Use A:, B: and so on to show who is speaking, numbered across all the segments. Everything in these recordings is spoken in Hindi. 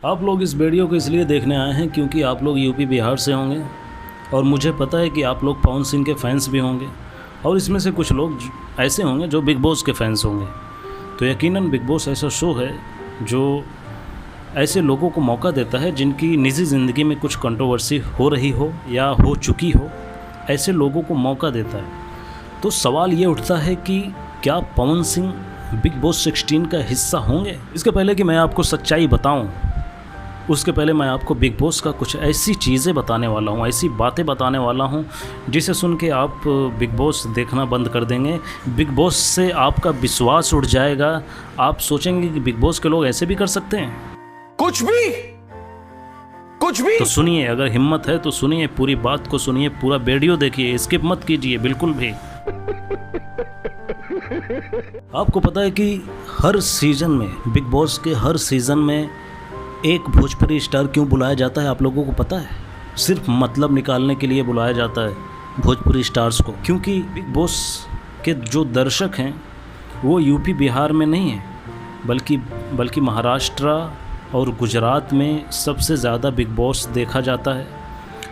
A: आप लोग इस वीडियो को इसलिए देखने आए हैं क्योंकि आप लोग यूपी बिहार से होंगे और मुझे पता है कि आप लोग पवन सिंह के फैंस भी होंगे और इसमें से कुछ लोग ऐसे होंगे जो बिग बॉस के फैंस होंगे। तो यकीनन बिग बॉस ऐसा शो है जो ऐसे लोगों को मौका देता है जिनकी निजी ज़िंदगी में कुछ कंट्रोवर्सी हो रही हो या हो चुकी हो, ऐसे लोगों को मौका देता है। तो सवाल ये उठता है कि क्या पवन सिंह बिग बॉस 16 का हिस्सा होंगे? इसके पहले कि मैं आपको सच्चाई बताऊं, उसके पहले मैं आपको बिग बॉस का कुछ ऐसी चीज़ें बताने वाला हूँ, ऐसी बातें बताने वाला हूँ जिसे सुन के आप बिग बॉस देखना बंद कर देंगे। बिग बॉस से आपका विश्वास उठ जाएगा। आप सोचेंगे कि बिग बॉस के लोग ऐसे भी कर सकते हैं, कुछ भी। तो सुनिए, अगर हिम्मत है तो सुनिए, पूरी बात को सुनिए, पूरा वीडियो देखिए, स्किप मत कीजिए बिल्कुल भी। आपको पता है कि हर सीज़न में, बिग बॉस के हर सीज़न में एक भोजपुरी स्टार क्यों बुलाया जाता है? आप लोगों को पता है? सिर्फ मतलब निकालने के लिए बुलाया जाता है भोजपुरी स्टार्स को, क्योंकि बिग बॉस के जो दर्शक हैं वो यूपी बिहार में नहीं है, बल्कि महाराष्ट्र और गुजरात में सबसे ज़्यादा बिग बॉस देखा जाता है।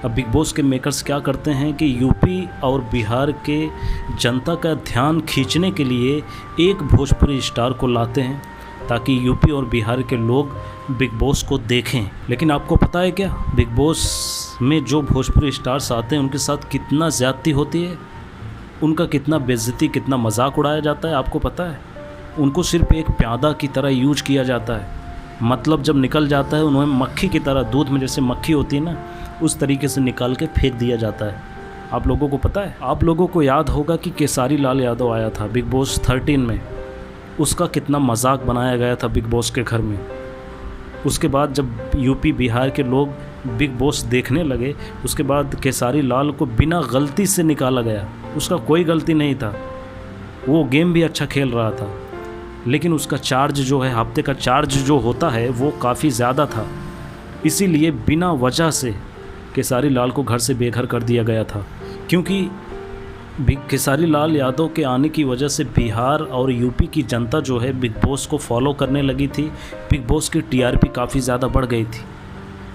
A: अब बिग बॉस के मेकर्स क्या करते हैं कि यूपी और बिहार के जनता का ध्यान खींचने के लिए एक भोजपुरी स्टार को लाते हैं ताकि यूपी और बिहार के लोग बिग बॉस को देखें। लेकिन आपको पता है क्या, बिग बॉस में जो भोजपुरी स्टार्स आते हैं उनके साथ कितना ज़्यादती होती है, उनका कितना बेइज्जती, कितना मजाक उड़ाया जाता है? आपको पता है? उनको सिर्फ एक प्यादा की तरह यूज किया जाता है। मतलब जब निकल जाता है उन्हें मक्खी की तरह, दूध में जैसे मक्खी होती है ना, उस तरीके से निकाल के फेंक दिया जाता है। आप लोगों को पता है? आप लोगों को याद होगा कि केसारी लाल यादव आया था बिग बॉस 13 में, उसका कितना मजाक बनाया गया था बिग बॉस के घर में। उसके बाद जब यूपी बिहार के लोग बिग बॉस देखने लगे, उसके बाद केसारी लाल को बिना गलती से निकाला गया। उसका कोई गलती नहीं था, वो गेम भी अच्छा खेल रहा था, लेकिन उसका चार्ज जो है, हफ्ते का चार्ज जो होता है वो काफ़ी ज़्यादा था। इसीलिए बिना वजह से केसारी लाल को घर से बेघर कर दिया गया था, क्योंकि केसारी लाल यादव के आने की वजह से बिहार और यूपी की जनता जो है बिग बॉस को फॉलो करने लगी थी। बिग बॉस की टीआरपी काफ़ी ज़्यादा बढ़ गई थी।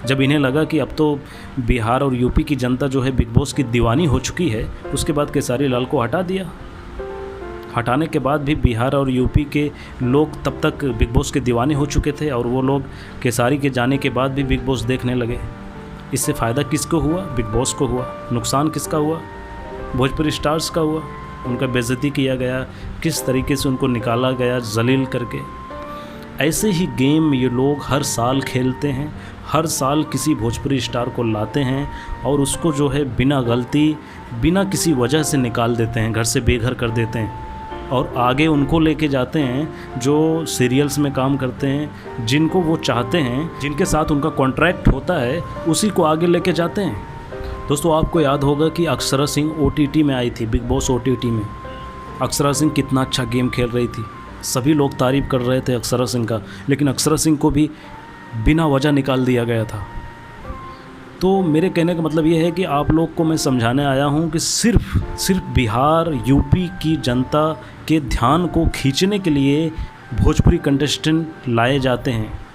A: जब इन्हें लगा कि अब तो बिहार और यूपी की जनता जो है बिग बॉस की दीवानी हो चुकी है, उसके बाद केसारी लाल को हटा दिया। हटाने के बाद भी बिहार और यूपी के लोग तब तक बिग बॉस के दीवाने हो चुके थे और वो लोग केसारी के जाने के बाद भी बिग बॉस देखने लगे। इससे फ़ायदा किसको हुआ? बिग बॉस को हुआ। नुकसान किसका हुआ? भोजपुरी स्टार्स का हुआ। उनका बेइज्जती किया गया, किस तरीके से उनको निकाला गया जलील करके। ऐसे ही गेम ये लोग हर साल खेलते हैं। हर साल किसी भोजपुरी स्टार को लाते हैं और उसको जो है बिना गलती, बिना किसी वजह से निकाल देते हैं, घर से बेघर कर देते हैं और आगे उनको लेके जाते हैं जो सीरियल्स में काम करते हैं, जिनको वो चाहते हैं, जिनके साथ उनका कॉन्ट्रैक्ट होता है, उसी को आगे लेके जाते हैं। दोस्तों, आपको याद होगा कि अक्षरा सिंह OTT में आई थी, बिग बॉस OTT में। अक्षरा सिंह कितना अच्छा गेम खेल रही थी, सभी लोग तारीफ़ कर रहे थे अक्षरा सिंह का, लेकिन अक्षरा सिंह को भी बिना वजह निकाल दिया गया था। तो मेरे कहने का मतलब ये है कि आप लोग को मैं समझाने आया हूँ कि सिर्फ बिहार यूपी की जनता के ध्यान को खींचने के लिए भोजपुरी कंटेस्टेंट लाए जाते हैं।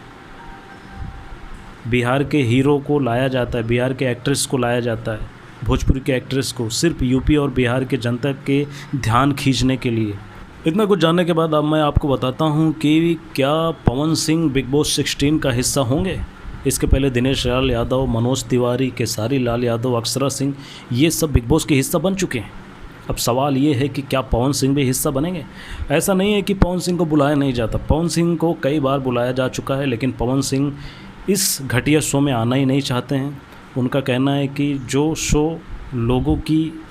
A: बिहार के हीरो को लाया जाता है, बिहार के एक्ट्रेस को लाया जाता है, भोजपुरी के एक्ट्रेस को, सिर्फ यूपी और बिहार के जनता के ध्यान खींचने के लिए। इतना कुछ जानने के बाद अब मैं आपको बताता हूँ कि क्या पवन सिंह बिग बॉस 16 का हिस्सा होंगे। इसके पहले दिनेश लाल यादव, मनोज तिवारी, केसारी लाल यादव, अक्षरा सिंह, ये सब बिग बॉस के हिस्सा बन चुके हैं। अब सवाल ये है कि क्या पवन सिंह भी हिस्सा बनेंगे? ऐसा नहीं है कि पवन सिंह को बुलाया नहीं जाता, पवन सिंह को कई बार बुलाया जा चुका है, लेकिन पवन सिंह इस घटिया शो में आना ही नहीं चाहते हैं। उनका कहना है कि जो शो लोगों की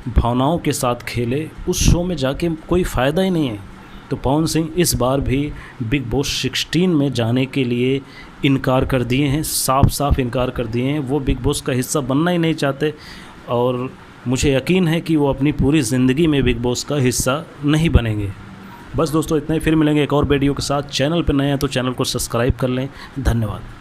A: भावनाओं के साथ खेले, उस शो में जाके कोई फ़ायदा ही नहीं है। तो पवन सिंह इस बार भी बिग बॉस 16 में जाने के लिए इनकार कर दिए हैं, साफ इनकार कर दिए हैं। वो बिग बॉस का हिस्सा बनना ही नहीं चाहते और मुझे यकीन है कि वो अपनी पूरी ज़िंदगी में बिग बॉस का हिस्सा नहीं बनेंगे। बस दोस्तों, इतना ही। फिर मिलेंगे एक और वीडियो के साथ। चैनल पर नए हैं तो चैनल को सब्सक्राइब कर लें। धन्यवाद।